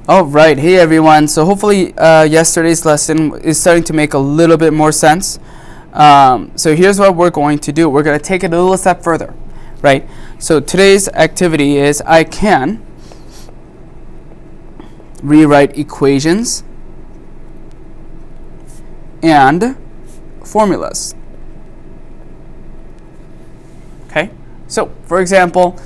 All right, hey everyone. So hopefully yesterday's lesson is starting to make a little bit more sense. So here's what we're going to do. We're going to take it a little step further, right? So today's activity is I can rewrite equations and formulas. Okay, so for example,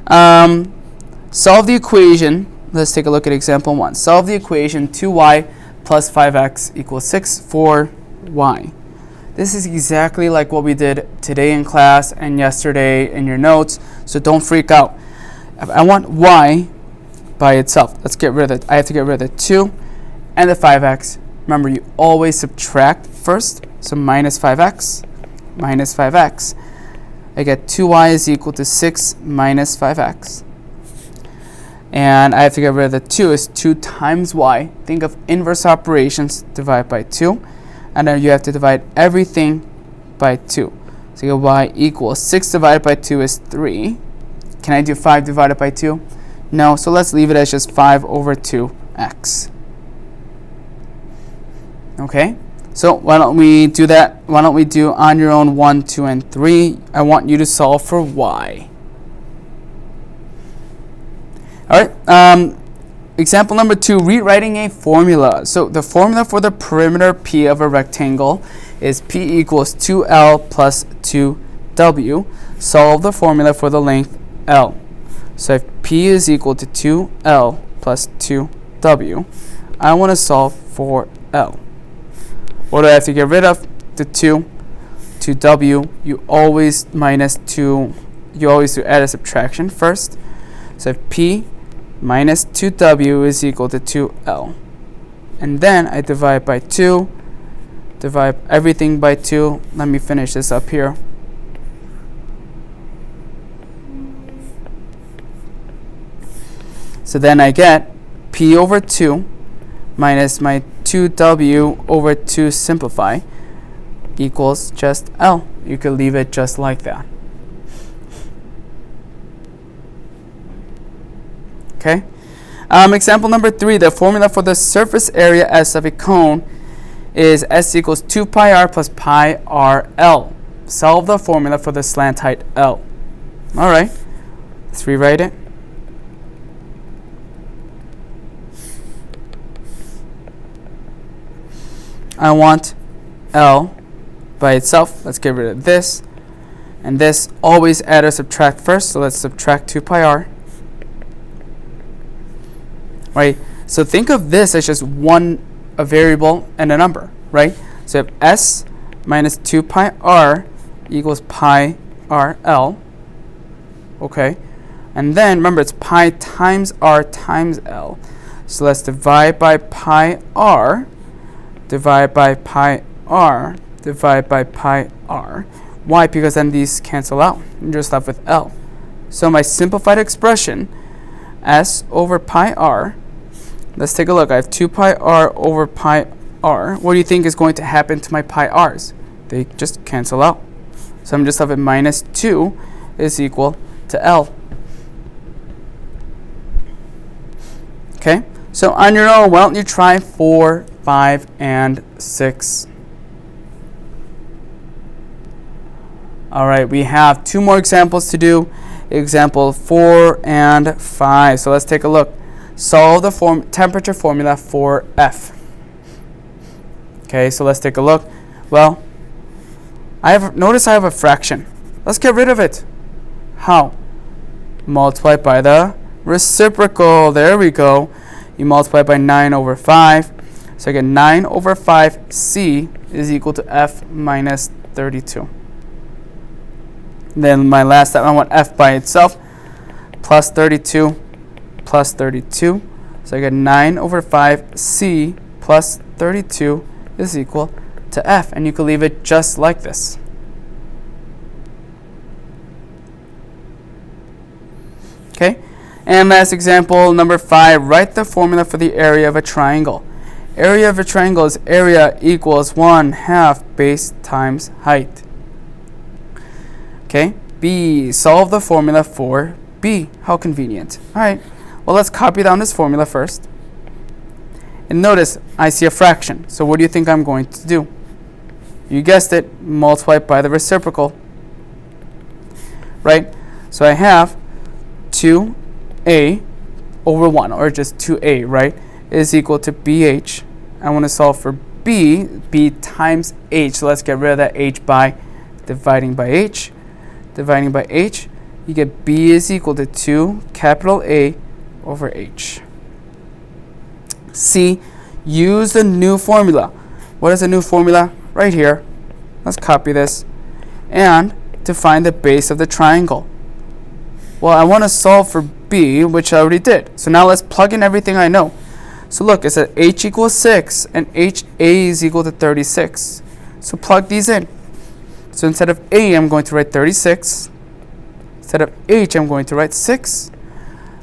solve the equation. Let's take a look at example 1. Solve the equation 2y plus 5x equals 6 for y. This is exactly like what we did today in class and yesterday in your notes, so don't freak out. I want y by itself. Let's get rid of it. I have to get rid of the 2 and the 5x. Remember, you always subtract first, so minus 5x, minus 5x. I get 2y is equal to 6 minus 5x. And I have to get rid of the 2 is 2 times y. Think of inverse operations, divide by 2. And then you have to divide everything by 2. So you get y equals 6 divided by 2 is 3. Can I do 5 divided by 2? No, so let's leave it as just 5 over 2x. Okay, so why don't we do that? Why don't we do on your own 1, 2, and 3. I want you to solve for y. All right, example number 2, rewriting a formula. So the formula for the perimeter P of a rectangle is P equals 2L plus 2W. Solve the formula for the length L. So if P is equal to 2L plus 2W, I want to solve for L. What do I have to get rid of? The 2. 2W, you always minus 2, you always do add a subtraction first. So if P minus 2W is equal to 2L. And then I divide by 2, divide everything by 2. Let me finish this up here. So then I get P over 2 minus my 2W over 2 simplify equals just L. You could leave it just like that. Okay. Example number 3, the formula for the surface area S of a cone is S equals 2 pi r plus pi r L. Solve the formula for the slant height L. All right, let's rewrite it. I want L by itself. Let's get rid of this. And this, always add or subtract first. So let's subtract 2 pi r. Right? So think of this as just a variable and a number, right? So if S minus 2 pi r equals pi r L, okay? And then remember it's pi times r times L. So let's divide by pi r, divide by pi r, divide by pi r. Why? Because then these cancel out. You're just left with L. So my simplified expression, S over pi r, let's take a look. I have 2 pi r over pi r. What do you think is going to happen to my pi r's? They just cancel out. So I'm just left with minus 2 is equal to L. Okay, so on your own, why don't you try 4, 5, and 6. All right, we have 2 more examples to do. Example 4 and 5. So let's take a look. Solve the temperature formula for F. Okay, so let's take a look. Well, notice I have a fraction. Let's get rid of it. How? Multiply by the reciprocal. There we go. You multiply by 9 over 5. So I get 9 over 5c is equal to F minus 32. Then my last step, I want F by itself. Plus 32. Plus 32. So I get 9 over 5c plus 32 is equal to F. And you can leave it just like this. Okay. And last example, number 5. Write the formula for the area of a triangle. Area of a triangle is area equals 1/2 base times height. Okay. B. Solve the formula for B. How convenient. All right. Well, let's copy down this formula first. And notice, I see a fraction. So what do you think I'm going to do? You guessed it, multiply by the reciprocal. Right? So I have 2a over 1, or just 2a, right, is equal to bh. I want to solve for b times h. So let's get rid of that h by dividing by h. Dividing by h, you get b is equal to 2 capital A over h. C, use the new formula. What is the new formula? Right here. Let's copy this. And to find the base of the triangle. Well, I want to solve for b, which I already did. So now let's plug in everything I know. So look, it said h equals 6 and a is equal to 36. So plug these in. So instead of a, I'm going to write 36. Instead of h, I'm going to write 6.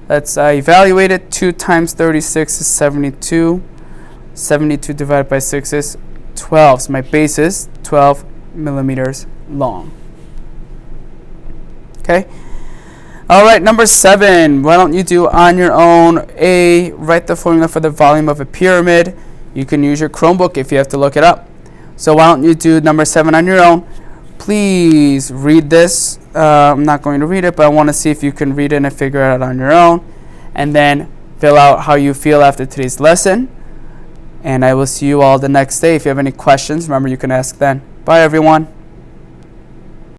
Let's evaluate it. 2 times 36 is 72. 72 divided by 6 is 12. So my base is 12 millimeters long. Okay? All right, number 7. Why don't you do on your own? A, write the formula for the volume of a pyramid. You can use your Chromebook if you have to look it up. So why don't you do number 7 on your own? Please read this. I'm not going to read it, but I want to see if you can read it and figure it out on your own. And then fill out how you feel after today's lesson. And I will see you all the next day. If you have any questions, remember you can ask then. Bye, everyone.